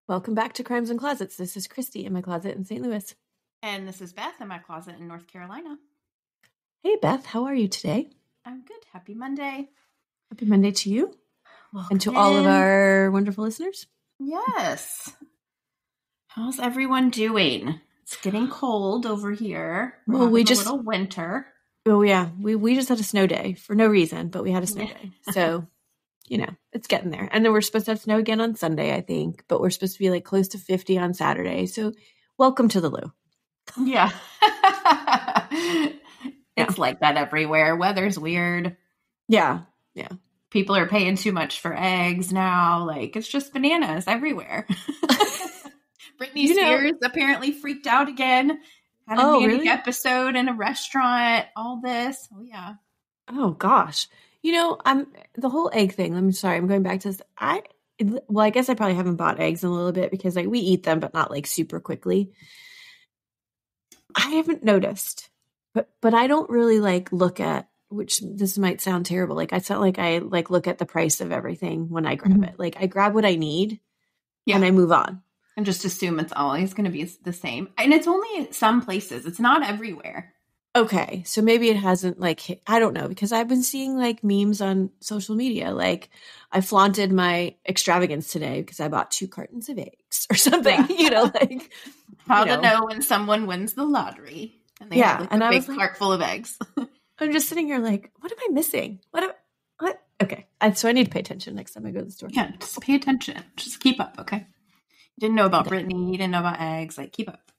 Welcome back to Crimes and Closets. This is Christy in my closet in St. Louis. And this is Beth in my closet in North Carolina. Hey, Beth, how are you today? I'm good. Happy Monday. Happy Monday to you. Welcome and to all of our wonderful listeners. Yes. How's everyone doing? It's getting cold over here. We just a little winter. Oh yeah, we just had a snow day for no reason, but we had a snow day. So, it's getting there. And then we're supposed to have snow again on Sunday, I think, but we're supposed to be like close to 50 on Saturday. So, welcome to the Lou. Yeah. It's like that everywhere. Weather's weird. Yeah. Yeah. People are paying too much for eggs now. Like, it's just bananas everywhere. Britney Spears apparently freaked out again. Had a really? Episode in a restaurant. All this. Oh, yeah. Oh, gosh. The whole egg thing. I'm sorry. I'm going back to this. I guess I probably haven't bought eggs in a little bit because we eat them, but not like super quickly. I haven't noticed, but I don't really look at, which this might sound terrible. It's not like I look at the price of everything when I grab it. I grab what I need and I move on. And just assume it's always going to be the same. And it's only some places. It's not everywhere. Okay. So maybe it hasn't I don't know, because I've been seeing memes on social media. I flaunted my extravagance today because I bought 2 cartons of eggs or something, How to know when someone wins the lottery. And they have a big cart full of eggs. I'm just sitting here what am I missing? What? Okay. So I need to pay attention next time I go to the store. Yeah, just pay attention. Just keep up, okay? You didn't know about Britney. You didn't know about eggs. Keep up.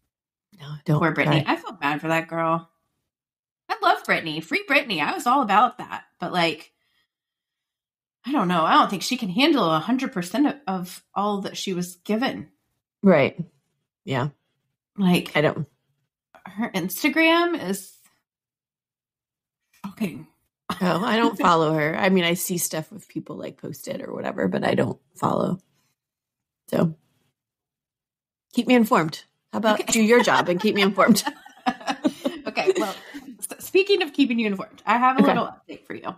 No, don't. Poor Britney. I felt bad for that girl. I love Britney. Free Britney. I was all about that. But I don't know. I don't think she can handle 100% of all that she was given. Right. Yeah. I don't. Her Instagram is shocking. Oh, I don't follow her. I mean, I see stuff with people post it or whatever, but I don't follow. So keep me informed. How about do your job and keep me informed? Okay. Well, speaking of keeping you informed, I have a little update for you.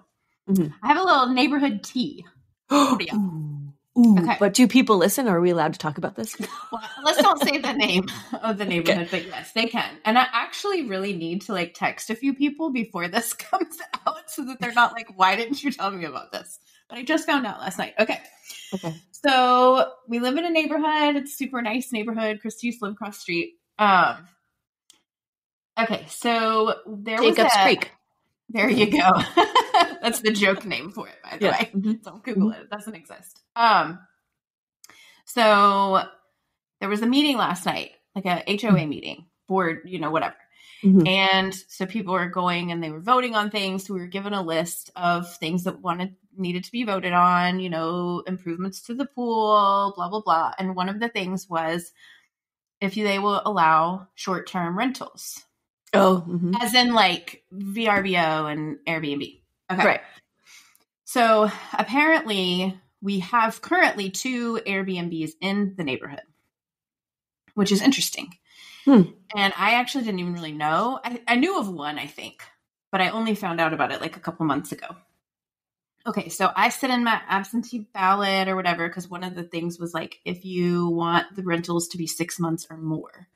Mm-hmm. I have a little neighborhood tea. Ooh, okay. But do people listen? Or are we allowed to talk about this? Well, let's not say the name of the neighborhood, but yes, they can. And I actually really need to text a few people before this comes out so that they're not why didn't you tell me about this? But I just found out last night. Okay. So we live in a neighborhood. It's a super nice neighborhood. Christy used to live across the street. Okay. So there was Jacob's Creek. There you go. That's the joke name for it, by the way. Mm-hmm. Don't Google it. It doesn't exist. So there was a meeting last night, a HOA meeting, board, whatever. Mm-hmm. And so people were going and they were voting on things. So we were given a list of things that needed to be voted on, improvements to the pool, blah, blah, blah. And one of the things was if they will allow short-term rentals. Oh, as in VRBO and Airbnb. Okay. Right. So apparently we have currently 2 Airbnbs in the neighborhood, which is interesting. And I actually didn't even really know. I knew of one, I think, but I only found out about it a couple months ago. Okay. So I sent in my absentee ballot or whatever, because one of the things was if you want the rentals to be 6 months or more.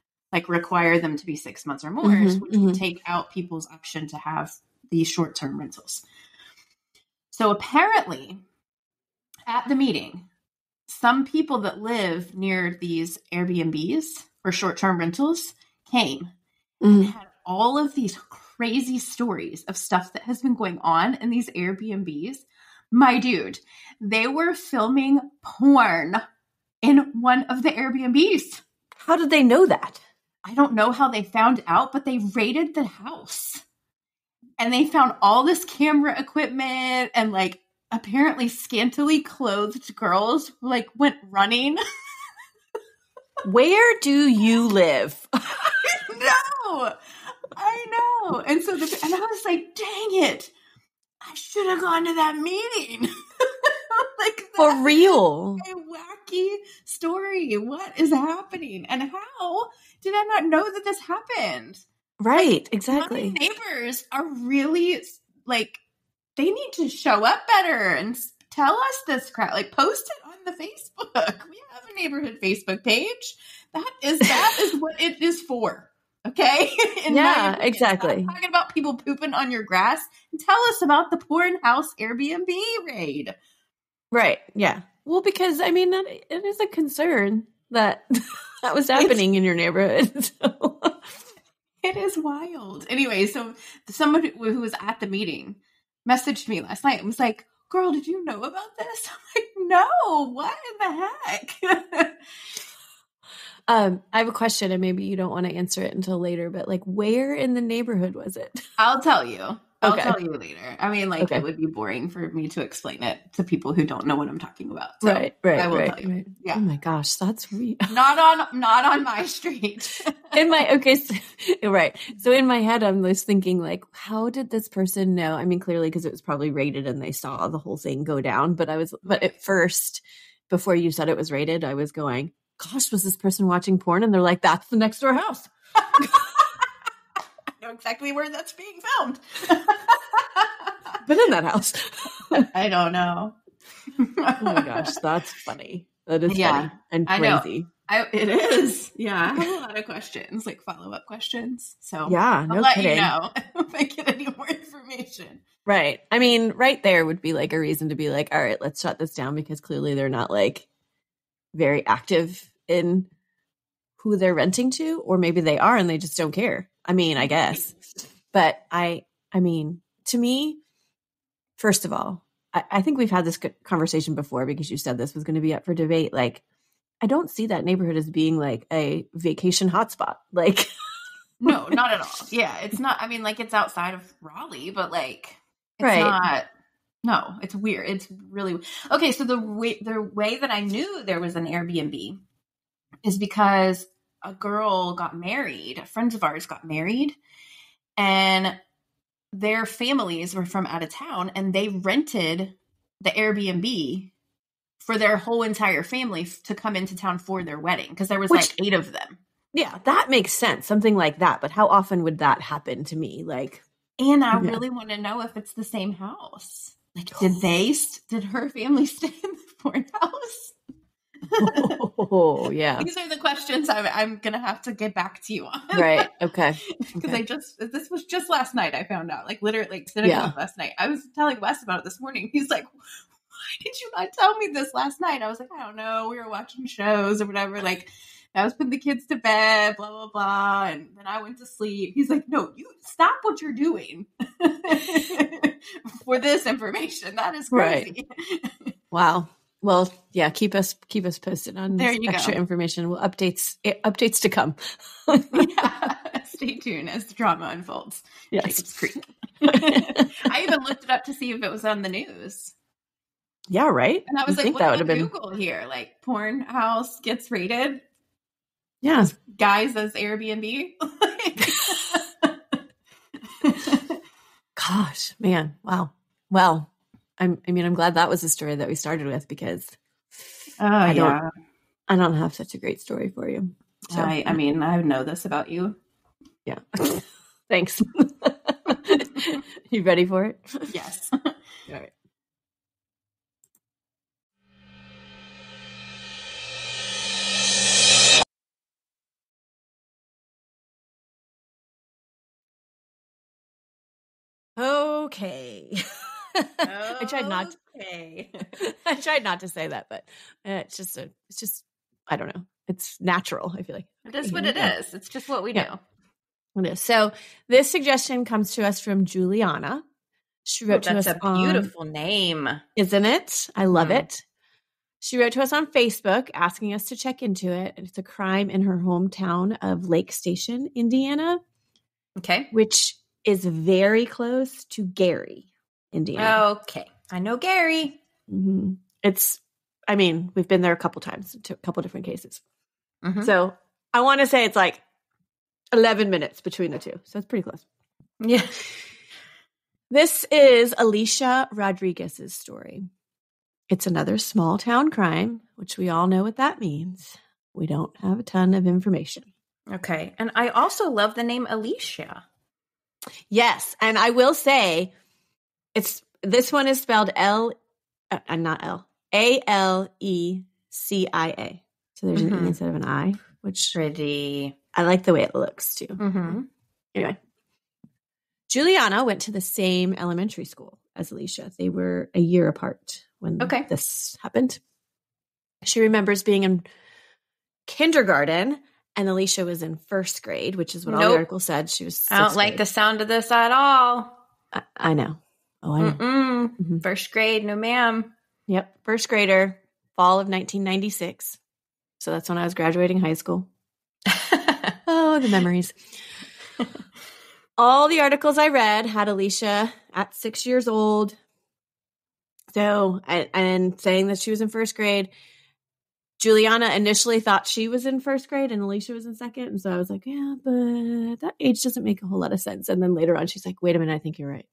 Require them to be 6 months or more, which would take out people's option to have these short-term rentals. So apparently, at the meeting, some people that live near these Airbnbs or short-term rentals came and had all of these crazy stories of stuff that has been going on in these Airbnbs. My dude, they were filming porn in one of the Airbnbs. How did they know that? I don't know how they found out, but they raided the house and they found all this camera equipment and apparently scantily clothed girls went running. Where do you live? I know. And so and I was like, dang it. I should have gone to that meeting. For real. A wacky story. What is happening? And how did I not know that this happened? Right, exactly. My neighbors are really they need to show up better and tell us this crap. Post it on the Facebook. We have a neighborhood Facebook page. That is what it is for. Okay. Yeah, exactly. Stop talking about people pooping on your grass and tell us about the porn house Airbnb raid. Right. Yeah. Well, because I mean, it is a concern that that was happening in your neighborhood. So. It is wild. Anyway, so somebody who was at the meeting messaged me last night and was like, girl, did you know about this? I'm like, no, what in the heck? I have a question, and maybe you don't want to answer it until later, but like, where in the neighborhood was it? I'll tell you. I'll tell you later. I mean, like, it would be boring for me to explain it to people who don't know what I'm talking about. So right. I will tell you. Right. Yeah. Oh my gosh, that's weird. Not on my street. Right. So in my head, I'm just thinking, like, how did this person know? I mean, clearly because it was probably rated and they saw the whole thing go down. But at first, before you said it was rated, I was going, gosh, was this person watching porn? And they're like, that's the next door house. I know exactly where that's being filmed. Been in that house. I don't know. Oh my gosh, that's funny. That is funny and crazy. It is. Yeah, I have a lot of questions, like follow-up questions. So yeah, I'll let you know if I get any more information. Right. I mean, right there would be like a reason to be like, all right, let's shut this down, because clearly they're not like very active in who they're renting to, or maybe they are and they just don't care. I mean, I guess. But I mean, to me, first of all, I think we've had this conversation before, because you said this was going to be up for debate. Like, I don't see that neighborhood as being like a vacation hotspot. Like, no, not at all. Yeah, it's not. I mean, like, it's outside of Raleigh, but like, it's not. No, it's weird. It's really okay. So the way that I knew there was an Airbnb is because a girl got married. Friends of ours got married, and their families were from out of town, and they rented the Airbnb for their whole entire family to come into town for their wedding, because there was like 8 of them. Yeah, that makes sense. Something like that. But how often would that happen to me? Like, and I really want to know if it's the same house. Like, did her family stay in the porn house? Oh, yeah. These are the questions I'm going to have to get back to you on. Right. Okay. Because this was just last night I found out, like, literally, like, sitting up last night. I was telling Wes about it this morning. He's like, why did you not tell me this last night? I was like, I don't know. We were watching shows or whatever. Like, I was putting the kids to bed, blah, blah, blah. And then I went to sleep. He's like, no, you stop what you're doing for this information. That is crazy. Right. Wow. Well, yeah, keep us posted on extra information. Well, updates to come. Yeah. Stay tuned as the drama unfolds. Yes. Jacob's Creek. I even looked it up to see if it was on the news. Yeah, right. And I was like, what about Google here? Like, porn house gets rated. Yeah. Guys as Airbnb. Gosh, man. Wow. Well, I'm glad that was the story that we started with, because I don't have such a great story for you. So, I mean, I know this about you. Yeah. Thanks. You ready for it? Yes. All right. Okay. I tried not to say that, but it's just I don't know. It's natural, I feel like. It is what it is. It's just what we do. It is. So this suggestion comes to us from Juliana. She wrote to us. That's a beautiful name. Isn't it? I love it. She wrote to us on Facebook asking us to check into it. It's a crime in her hometown of Lake Station, Indiana. Okay. Which is very close to Gary, Indiana. Okay. I know Gary. Mm-hmm. We've been there a couple times to a couple different cases. Mm-hmm. So I want to say it's like 11 minutes between the two. So it's pretty close. Yeah. This is Alicia Rodriquez's story. It's another small town crime, which we all know what that means. We don't have a ton of information. Okay. And I also love the name Alicia. Yes. And I will say this one is spelled Alicia. So there's an E instead of an I, which pretty. I like the way it looks too. Mm-hmm. Anyway, Juliana went to the same elementary school as Alicia. They were a year apart when this happened. She remembers being in kindergarten and Alicia was in first grade, which is what all the article said. She was I don't like the sound of this at all. I know. Oh, I know. Mm-hmm. First grade, no ma'am. Yep. First grader, fall of 1996. So that's when I was graduating high school. Oh, the memories. All the articles I read had Alicia at 6 years old. So, and saying that she was in first grade. Juliana initially thought she was in first grade and Alicia was in second. And so I was like, yeah, but that age doesn't make a whole lot of sense. And then later on, she's like, wait a minute, I think you're right.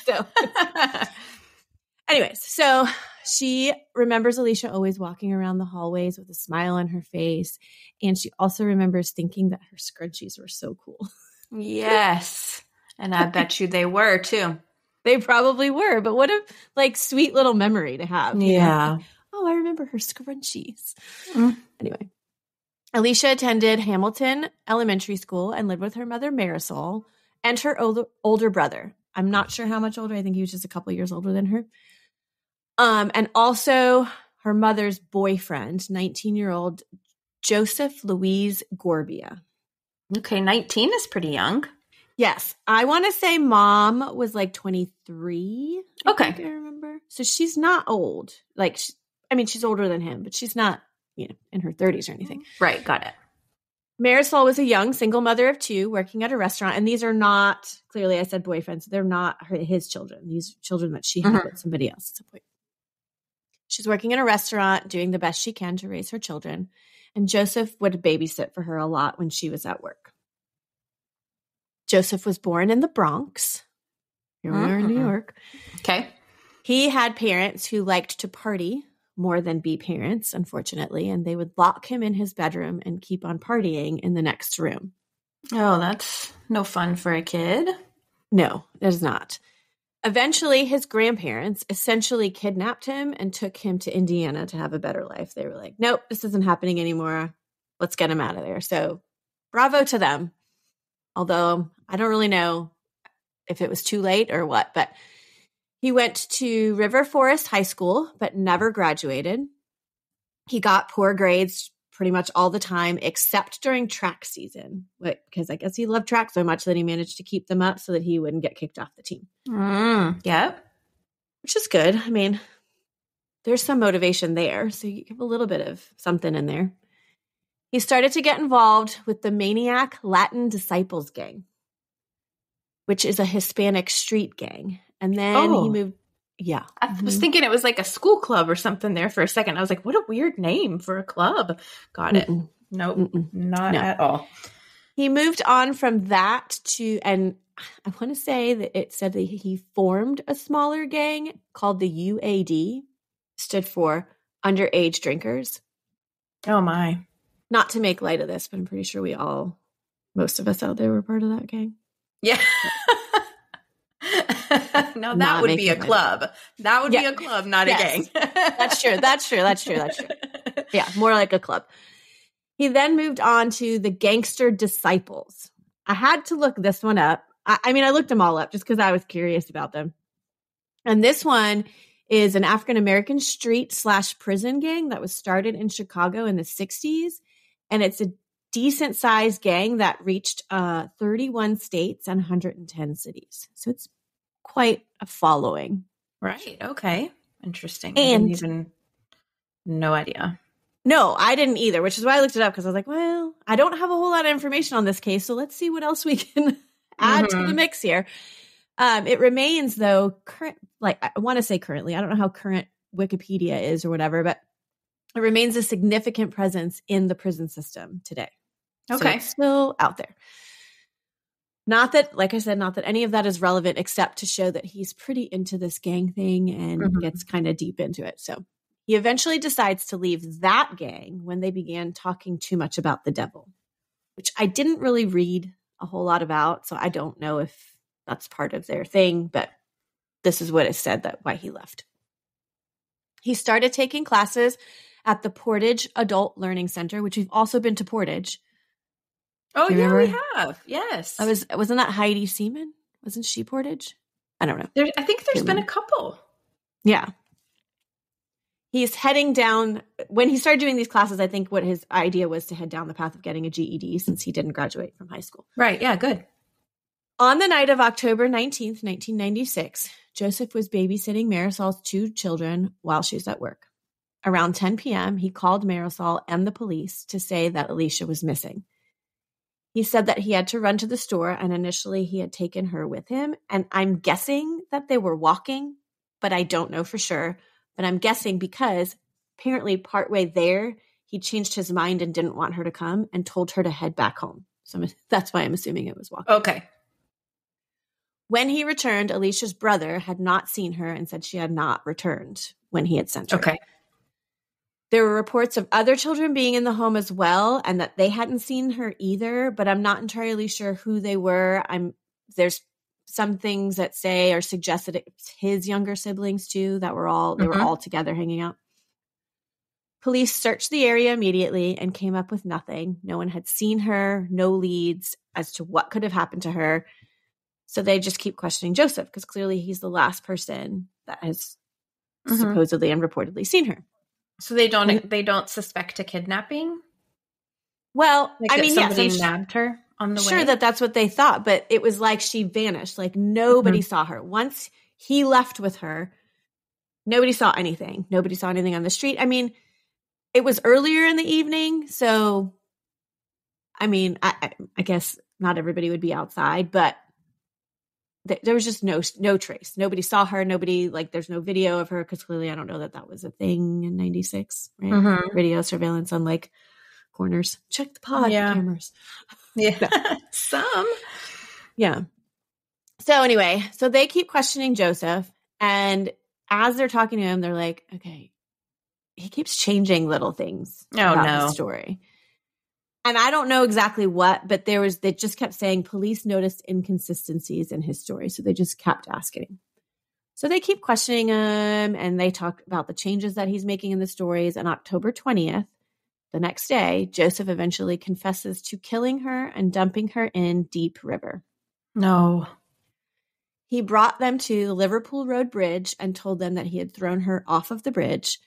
So, anyways, so she remembers Alicia always walking around the hallways with a smile on her face. And she also remembers thinking that her scrunchies were so cool. Yes. And I bet you they were too. They probably were. But what a sweet little memory to have. Yeah. Oh, I remember her scrunchies. Anyway, Alicia attended Hamilton Elementary School and lived with her mother, Marisol, and her older brother. I'm not sure how much older. I think he was just a couple years older than her. And also her mother's boyfriend, 19-year-old Joseph Louise Gorbia. Okay, 19 is pretty young. Yes. I want to say mom was 23. Okay. I remember. So she's not old. She's older than him, but she's not, in her 30s or anything. Right. Got it. Marisol was a young single mother of two working at a restaurant. And these are not, clearly I said boyfriends. They're not his children. These children that she had with somebody else at some point. She's working in a restaurant, doing the best she can to raise her children. And Joseph would babysit for her a lot when she was at work. Joseph was born in the Bronx. Here we are in New York. Okay. He had parents who liked to party more than be parents, unfortunately, and they would lock him in his bedroom and keep on partying in the next room. Oh, that's no fun for a kid. No, it is not. Eventually, his grandparents essentially kidnapped him and took him to Indiana to have a better life. They were like, nope, this isn't happening anymore. Let's get him out of there. So bravo to them. Although I don't really know if it was too late or what, but he went to River Forest High School, but never graduated. He got poor grades pretty much all the time, except during track season, because I guess he loved track so much that he managed to keep them up so that he wouldn't get kicked off the team. Yep. Which is good. I mean, there's some motivation there, so you have a little bit of something in there. He started to get involved with the Maniac Latin Disciples Gang, which is a Hispanic street gang. And then he moved. Yeah. I was thinking it was like a school club or something there for a second. I was like, what a weird name for a club. Got it. Nope. Not at all. He moved on from that to, and I want to say that it said that he formed a smaller gang called the UAD, stood for Underage Drinkers. Oh my. Not to make light of this, but I'm pretty sure most of us out there were part of that gang. Yeah. Now that would be a club. That would be a club, not a gang. That's true. Yeah, more like a club. He then moved on to the Gangster Disciples. I had to look this one up. I looked them all up just because I was curious about them. And this one is an African-American street/prison gang that was started in Chicago in the 60s. And it's a decent-sized gang that reached 31 states and 110 cities. So it's quite a following. Right. Okay. Interesting. And no idea. No, I didn't either, which is why I looked it up because I was like, well, I don't have a whole lot of information on this case, so let's see what else we can add to the mix here. It remains, though, I want to say currently. I don't know how current Wikipedia is or whatever, but it remains a significant presence in the prison system today. Okay. So it's still out there. Not that, like I said, not that any of that is relevant except to show that he's pretty into this gang thing and gets kind of deep into it. So he eventually decides to leave that gang when they began talking too much about the devil, which I didn't really read a whole lot about. So I don't know if that's part of their thing, but this is what it said why he left. He started taking classes at the Portage Adult Learning Center, which we've also been to Portage. Oh, yeah, we have. Yes. Wasn't that Heidi Seaman? Wasn't she Portage? I don't know. I think there's been a couple. Yeah. He's heading down. When he started doing these classes, I think what his idea was to head down the path of getting a GED since he didn't graduate from high school. Right. Yeah, good. On the night of October 19th, 1996, Joseph was babysitting Marisol's 2 children while she was at work. Around 10 p.m., he called Marisol and the police to say that Alicia was missing. He said that he had to run to the store, and initially he had taken her with him. And I'm guessing that they were walking, but I don't know for sure. But I'm guessing because apparently partway there, he changed his mind and didn't want her to come and told her to head back home. So that's why I'm assuming it was walking. Okay. When he returned, Alicia's brother had not seen her and said she had not returned when he had sent her. Okay. There were reports of other children being in the home as well and that they hadn't seen her either, but I'm not entirely sure who they were. There's some things that say or suggest that it's his younger siblings too, that were all together hanging out. Police searched the area immediately and came up with nothing. No one had seen her, no leads as to what could have happened to her. So they just keep questioning Joseph because clearly he's the last person that has supposedly and reportedly seen her. So they don't suspect a kidnapping? Well, like I mean, somebody nabbed her on the way. Sure that's what they thought, but it was like she vanished. Like nobody saw her. Once he left with her, nobody saw anything. Nobody saw anything on the street. I mean, it was earlier in the evening, so I mean, I guess not everybody would be outside, but there was just no trace. Nobody saw her. Nobody, there's no video of her because clearly I don't know that was a thing in 96, right? Video surveillance on corners. Check the pod cameras. Yeah. Some. Yeah. So anyway, so they keep questioning Joseph, and as they're talking to him, they're like, okay, he keeps changing little things about the story. And I don't know exactly what, but they just kept saying police noticed inconsistencies in his story. So they just kept asking. So they keep questioning him, and they talk about the changes that he's making in the stories. On October 20th, the next day, Joseph eventually confesses to killing her and dumping her in Deep River. No. He brought them to the Liverpool Road Bridge and told them that he had thrown her off of the bridge.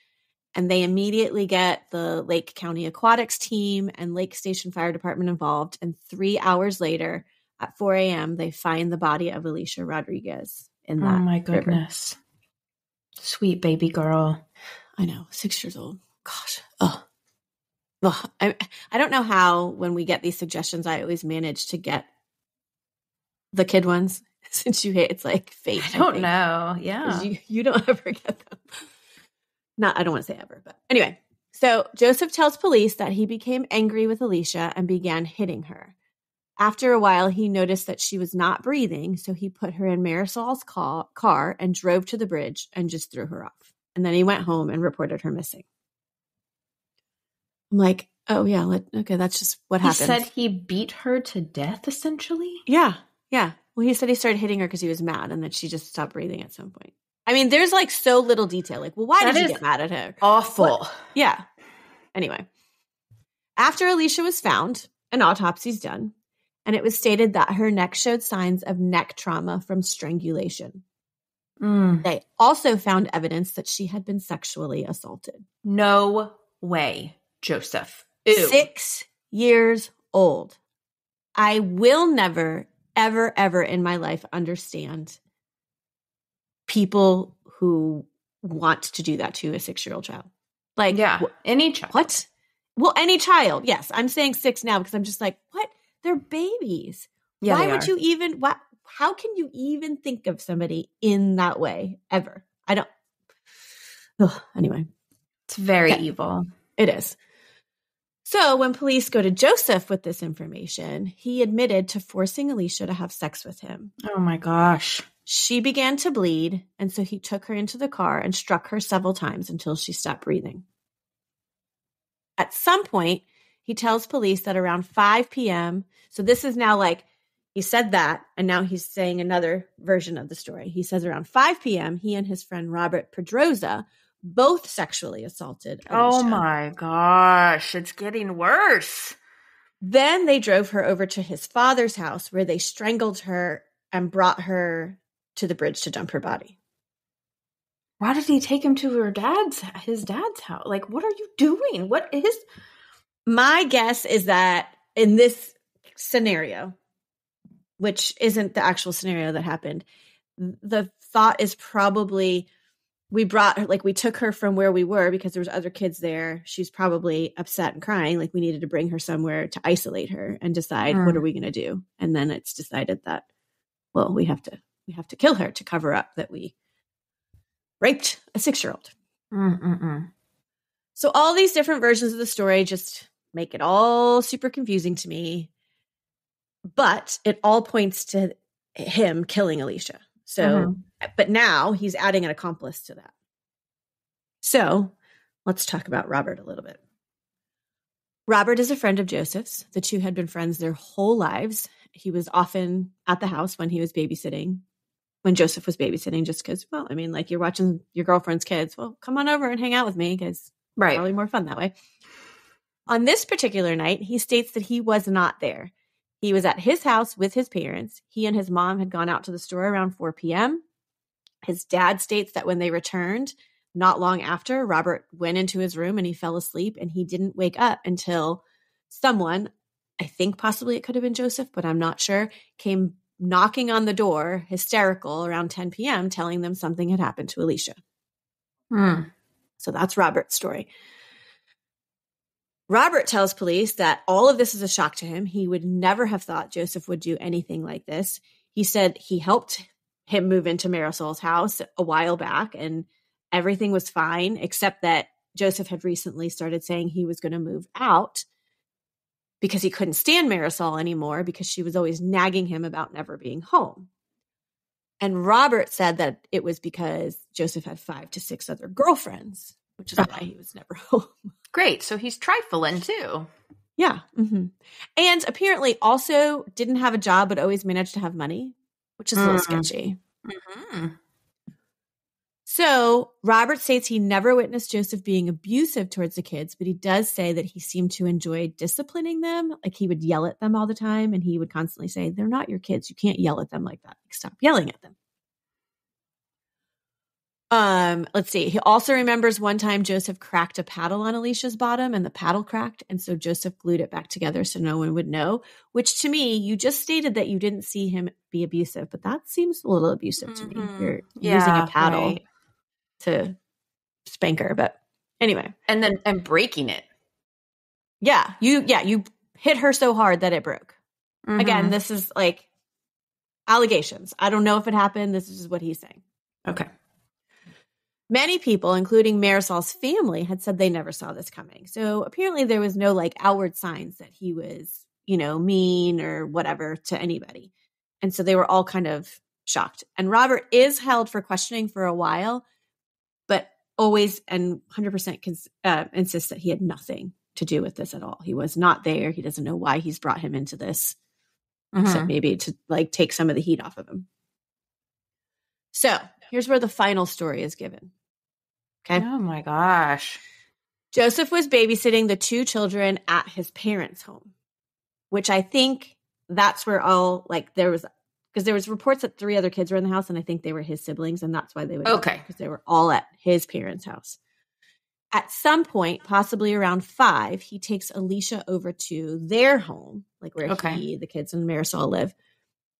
And they immediately get the Lake County Aquatics team and Lake Station Fire Department involved. And 3 hours later, at 4 a.m., they find the body of Alicia Rodriquez in that river. Oh, my goodness. Sweet baby girl. I know, 6 years old. Gosh. Oh. I don't know how, when we get these suggestions, I always manage to get the kid ones. Since it's like fate. I don't know. Yeah. You don't ever get them. I don't want to say ever, but anyway. So Joseph tells police that he became angry with Alicia and began hitting her. After a while, he noticed that she was not breathing, so he put her in Marisol's car and drove to the bridge and just threw her off. And then he went home and reported her missing. I'm like, oh yeah, okay, that's just what happened. He said he beat her to death, essentially? Yeah. Well, he said he started hitting her because he was mad and that she just stopped breathing at some point. I mean, there's so little detail. Why did you get mad at her? Awful. What? Yeah. Anyway, after Alicia was found, an autopsy's done, and it was stated that her neck showed signs of neck trauma from strangulation. They also found evidence that she had been sexually assaulted. No way, Joseph. Ew. 6 years old. I will never, ever, ever in my life understand people who want to do that to a 6-year-old child. Any child. What? Well, any child. Yes. I'm saying 6 now because I'm just like, what? They're babies. Yeah, why would you even, how can you even think of somebody in that way ever? I don't. Anyway. It's very evil. It is. So when police go to Joseph with this information, he admitted to forcing Alicia to have sex with him. Oh my gosh. She began to bleed, and so he took her into the car and struck her several times until she stopped breathing. At some point, he tells police that around 5 p.m., so this is now he said that, and now he's saying another version of the story. He says around 5 p.m., he and his friend Robert Pedroza both sexually assaulted Oh Alicia. my gosh, it's getting worse. Then they drove her over to his father's house where they strangled her and brought her to the bridge to dump her body. Why did he take him to his dad's house? Like, what are you doing? What is? My guess is that in this scenario, which isn't the actual scenario that happened, the thought is probably we took her from where we were because there was other kids there. She's probably upset and crying. Like we needed to bring her somewhere to isolate her and decide what are we going to do. And then it's decided that, well, we have to kill her to cover up that we raped a 6-year-old. So all these different versions of the story just make it all super confusing to me. But it all points to him killing Alicia. So, but now he's adding an accomplice to that. So let's talk about Robert a little bit. Robert is a friend of Joseph's. The two had been friends their whole lives. He was often at the house when he was babysitting, when Joseph was babysitting, just because, well, I mean, like you're watching your girlfriend's kids. Well, come on over and hang out with me because it's probably more fun that way. On this particular night, he states that he was not there. He was at his house with his parents. He and his mom had gone out to the store around 4 p.m. His dad states that when they returned, not long after, Robert went into his room and he fell asleep and he didn't wake up until someone, I think possibly it could have been Joseph, but I'm not sure, came knocking on the door, hysterical, around 10 p.m., telling them something had happened to Alicia. So that's Robert's story. Robert tells police that all of this is a shock to him. He would never have thought Joseph would do anything like this. He said he helped him move into Marisol's house a while back and everything was fine, except that Joseph had recently started saying he was going to move out because he couldn't stand Marisol anymore because she was always nagging him about never being home. And Robert said that it was because Joseph had 5 to 6 other girlfriends, which is why he was never home. Great. So he's trifling too. Yeah. And apparently also didn't have a job, but always managed to have money, which is a little sketchy. So Robert states he never witnessed Joseph being abusive towards the kids, but he does say that he seemed to enjoy disciplining them. Like he would yell at them all the time and he would constantly say, they're not your kids. You can't yell at them like that. Like, stop yelling at them. Let's see. He also remembers one time Joseph cracked a paddle on Alicia's bottom and the paddle cracked. And so Joseph glued it back together so no one would know, which to me, you just stated that you didn't see him be abusive, but that seems a little abusive to me. You're using a paddle to spank her, but anyway. And breaking it. Yeah. You hit her so hard that it broke. Again, this is like allegations. I don't know if it happened. This is just what he's saying. Okay. Many people, including Marisol's family, had said they never saw this coming. So apparently there was no like outward signs that he was, mean or whatever to anybody. And so they were all kind of shocked. And Robert is held for questioning for a while, but always and 100% insists that he had nothing to do with this at all. He was not there. He doesn't know why he's brought him into this, except maybe to like take some of the heat off of him. So here's where the final story is given. Okay. Oh my gosh. Joseph was babysitting the 2 children at his parents' home, which I think that's where because there was reports that 3 other kids were in the house and I think they were his siblings and that's why they would because they were all at his parents' house. At some point, possibly around 5, he takes Alicia over to their home, like where the kids and Marisol live,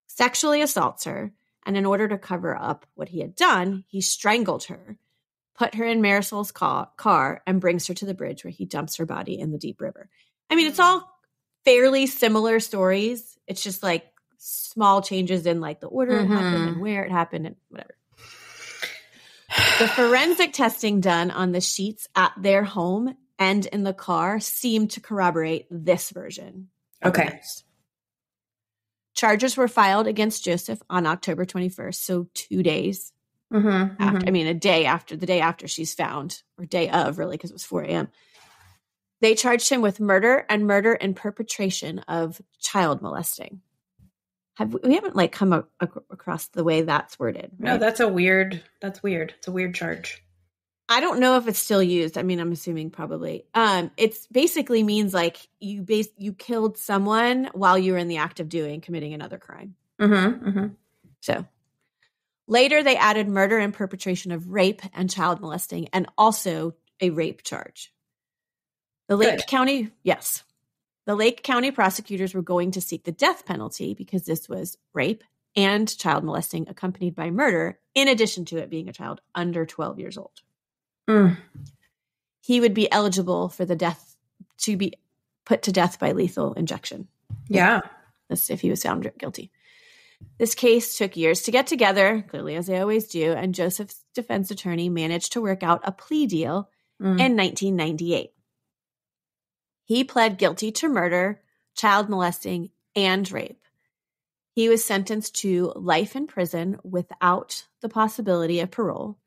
sexually assaults her. And in order to cover up what he had done, he strangled her, put her in Marisol's car, and brings her to the bridge where he dumps her body in the deep river. I mean, it's all fairly similar stories. It's just like small changes in like the order it happened and where it happened and whatever. The forensic testing done on the sheets at their home and in the car seemed to corroborate this version. Okay. Charges were filed against Joseph on October 21st, so 2 days after. I mean, the day after she's found, or day of, really, because it was 4 a.m. They charged him with murder and murder in perpetration of child molesting. We haven't like come across the way that's worded, right? No, that's weird. It's a weird charge. I don't know if it's still used. I mean, I'm assuming probably. It's basically means like you killed someone while you were in the act of committing another crime. Mm-hmm, mm-hmm. So later they added murder and perpetration of rape and child molesting and also a rape charge. The Lake County prosecutors were going to seek the death penalty because this was rape and child molesting accompanied by murder, in addition to it being a child under 12 years old. Mm. He would be eligible for the death to be put to death by lethal injection. Yeah. If he was found guilty. This case took years to get together, clearly as they always do, and Joseph's defense attorney managed to work out a plea deal in 1998. He pled guilty to murder, child molesting, and rape. He was sentenced to life in prison without the possibility of parole,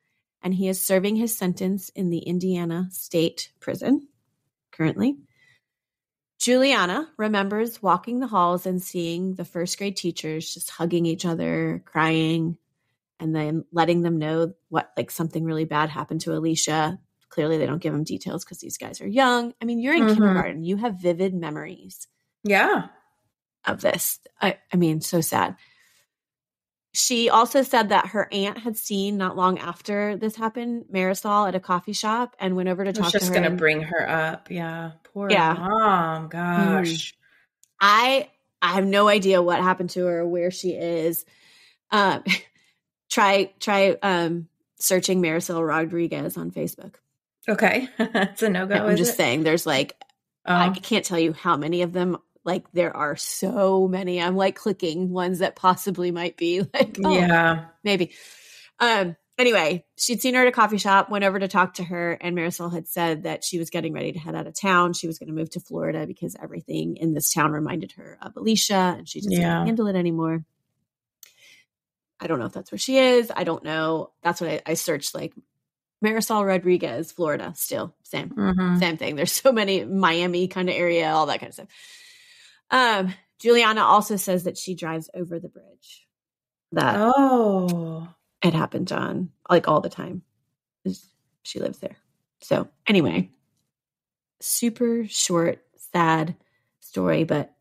and he is serving his sentence in the Indiana State Prison currently. Juliana remembers walking the halls and seeing the first grade teachers just hugging each other, crying, and then letting them know what, like, something really bad happened to Alicia. Clearly, they don't give them details because these guys are young. I mean, you're in kindergarten. You have vivid memories. Yeah. Of this. I mean, so sad. She also said that her aunt had seen, not long after this happened, Marisol at a coffee shop and went over to talk to her. Just going to bring her up. Yeah. Poor mom. Gosh. I have no idea what happened to her, where she is. Try searching Marisol Rodriguez on Facebook. Okay. It's a no-go. I'm just saying there's like, I can't tell you how many of them. Like, there are so many. I'm like clicking ones that possibly might be like, maybe. Anyway, she'd seen her at a coffee shop, went over to talk to her, and Marisol had said that she was getting ready to head out of town. She was going to move to Florida because everything in this town reminded her of Alicia, and she just couldn't handle it anymore. I don't know if that's where she is. I don't know. That's what I searched, like Marisol Rodriguez, Florida, still same thing. There's so many, Miami kind of area, all that kind of stuff. Juliana also says that she drives over the bridge that it happens on, like, all the time. She lives there. So anyway, super short, sad story, but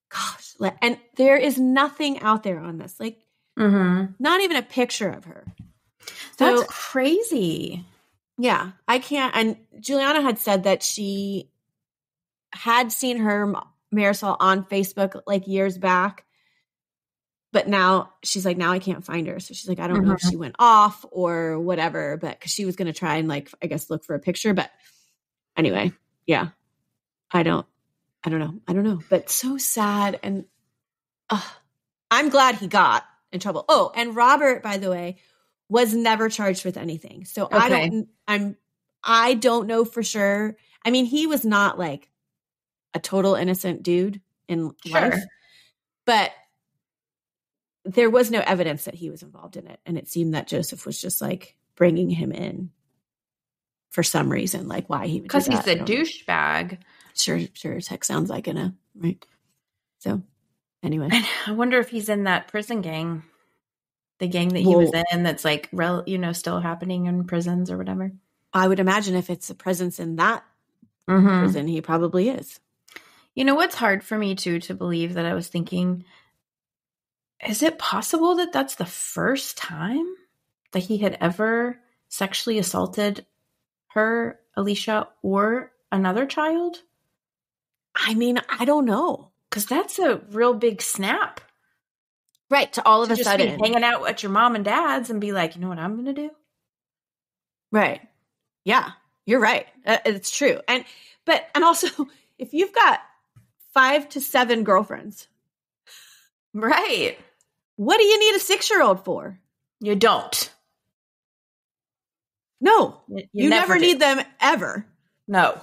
gosh, and there is nothing out there on this, like not even a picture of her. So, that's crazy. Yeah, I can't. And Juliana had said that she had seen her Marisol on Facebook like years back, but now she's like, now I can't find her. So she's like, I don't know if she went off or whatever, but because she was going to try and, like, I guess look for a picture. But anyway, yeah, I don't know, but so sad. And I'm glad he got in trouble. Oh, and Robert, by the way, was never charged with anything. So I don't know for sure. I mean, he was not like a total innocent dude in life, but there was no evidence that he was involved in it. And it seemed that Joseph was just like bringing him in for some reason, like why he would do that. Because he's a douchebag. Sure as heck sounds like right? So anyway. I wonder if he's in that prison gang, the gang that he was in that's like, still happening in prisons or whatever. I would imagine if it's a presence in that prison, he probably is. You know what's hard for me too to believe, that I was thinking, is it possible that that's the first time that he had ever sexually assaulted her, Alicia, or another child? I mean, I don't know. Because that's a real big snap. Right, to all of a just sudden. Be hanging out at your mom and dad's and be like, you know what I'm going to do? Right. Yeah, you're right. It's true. And also, if you've got 5 to 7 girlfriends. Right. What do you need a 6-year-old for? You don't. No. You never need them ever. No.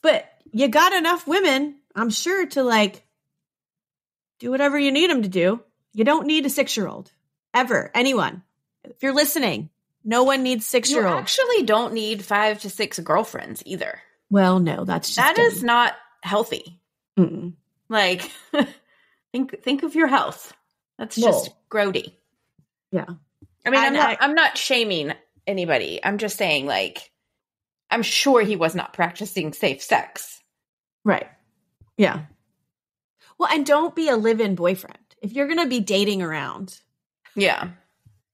But you got enough women, I'm sure, to like do whatever you need them to do. You don't need a 6-year-old. Ever. Anyone. If you're listening, no one needs 6-year-olds. You actually don't need 5 to 6 girlfriends either. Well, no, that's just is not healthy. Mm-mm. Like, think of your health. That's just grody. Yeah. I mean, I'm not shaming anybody. I'm just saying, like, I'm sure he was not practicing safe sex. Right. Yeah. Well, and don't be a live-in boyfriend. If you're going to be dating around. Yeah.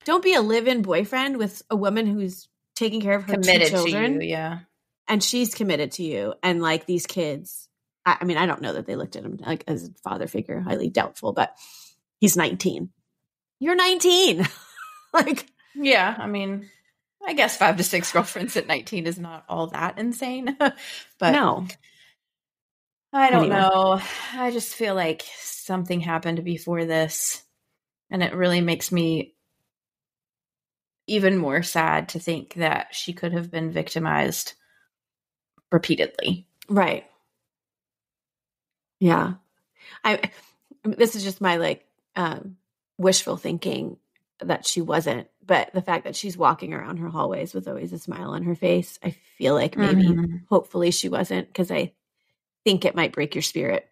Don't be a live-in boyfriend with a woman who's taking care of her Committed 2 children. to you, yeah. And she's committed to you. And like these kids, I mean, I don't know that they looked at him like as a father figure, highly doubtful, but he's 19. You're 19. Like, yeah, I mean, I guess 5 to 6 girlfriends at 19 is not all that insane. But no. I don't know. I just feel like something happened before this. And it really makes me even more sad to think that she could have been victimized repeatedly. Right. Yeah. This is just my like wishful thinking that she wasn't, but the fact that she's walking around her hallways with always a smile on her face, I feel like maybe hopefully she wasn't, because I think it might break your spirit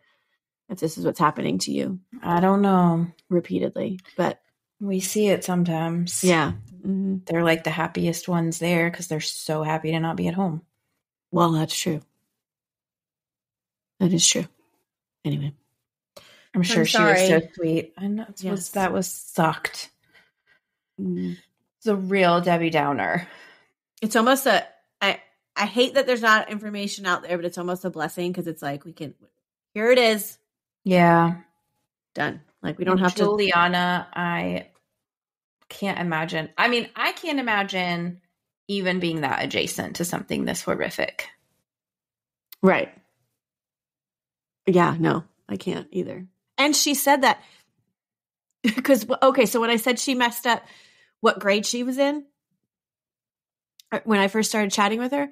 if this is what's happening to you. I don't know. Repeatedly, but we see it sometimes. Yeah. Mm-hmm. They're like the happiest ones there because they're so happy to not be at home. Well, that's true. That is true. Anyway. I'm sure she was so sweet. I know that was sucked. It's a real Debbie Downer. It's almost I hate that there's not information out there, but it's almost a blessing because it's like here it is. Yeah. Done. Like we don't have Juliana, I can't imagine. I mean, I can't imagine even being that adjacent to something this horrific. Right. Yeah, no, I can't either. And she said that because, okay, so when I said she messed up what grade she was in, when I first started chatting with her,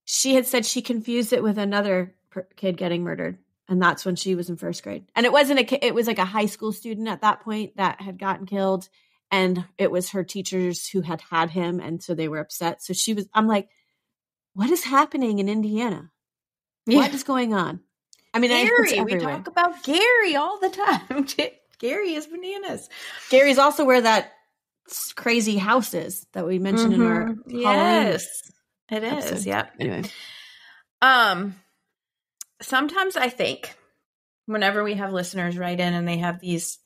she had said she confused it with another kid getting murdered. And that's when she was in first grade. And it wasn't it was like a high school student at that point that had gotten killed. And it was her teachers who had him. And so they were upset. So I'm like, what is happening in Indiana? Yeah. What is going on? I mean, Gary, we talk about Gary all the time. Gary is bananas. Gary's also where that crazy house is that we mentioned in our Halloween it is. Episode. Yeah. Anyway. Sometimes I think whenever we have listeners write in and they have these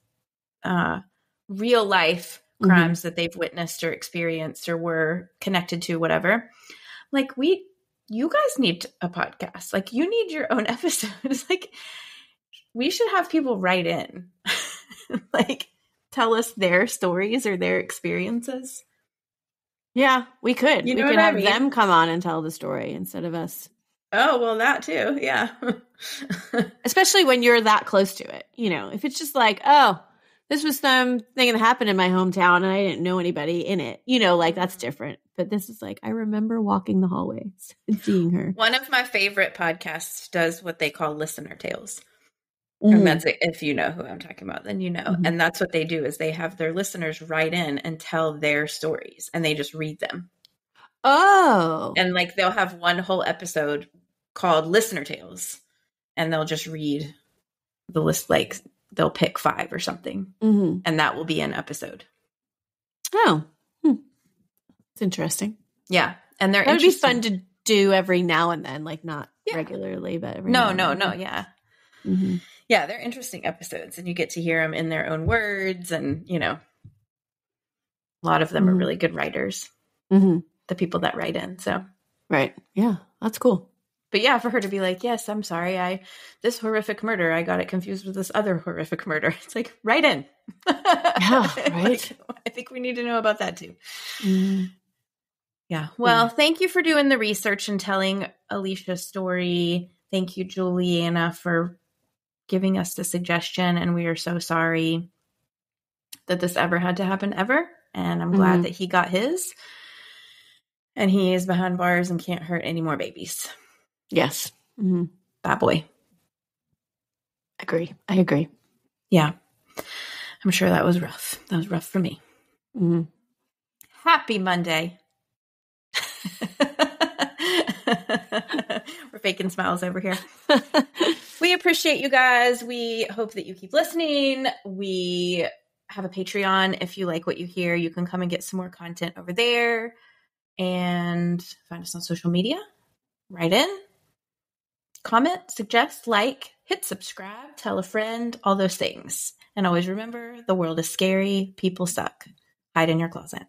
real life crimes that they've witnessed or experienced or were connected to, whatever, like you guys need a podcast. Like you need your own episode. It's like we should have people write in, like tell us their stories or their experiences. Yeah, we could. You know we could have them come on and tell the story instead of us. Oh, well, that too. Yeah. Especially when you're that close to it. You know, if it's just like, oh, this was something that happened in my hometown and I didn't know anybody in it. You know, like that's different. But this is like, I remember walking the hallways and seeing her. One of my favorite podcasts does what they call listener tales. And that's if you know who I'm talking about, then you know. And that's what they do is they have their listeners write in and tell their stories and they just read them. Oh. And like they'll have one whole episode called Listener Tales and they'll just read the list, like they'll pick 5 or something and that will be an episode. Oh. It's interesting. Yeah. And that would be fun to do every now and then, like not regularly, but every now and then. Yeah. Yeah, they're interesting episodes and you get to hear them in their own words and, you know, a lot of them are really good writers, the people that write in. So, right. Yeah, that's cool. But yeah, for her to be like, yes, I'm sorry. This horrific murder, I got it confused with this other horrific murder. It's like, write in. Yeah, right. Like, I think we need to know about that too. Yeah. Well, thank you for doing the research and telling Alicia's story. Thank you, Juliana, for giving us the suggestion. And we are so sorry that this ever had to happen ever. And I'm glad that he got his. And he is behind bars and can't hurt any more babies. Yes. Bad boy. I agree. Yeah. I'm sure that was rough. That was rough for me. Happy Monday. We're faking smiles over here. We appreciate you guys. We hope that you keep listening. We have a Patreon. If you like what you hear, you can come and get some more content over there. And find us on social media. Write in, comment, suggest, like, hit subscribe, tell a friend, all those things. And always remember, the world is scary. People suck. Hide in your closet.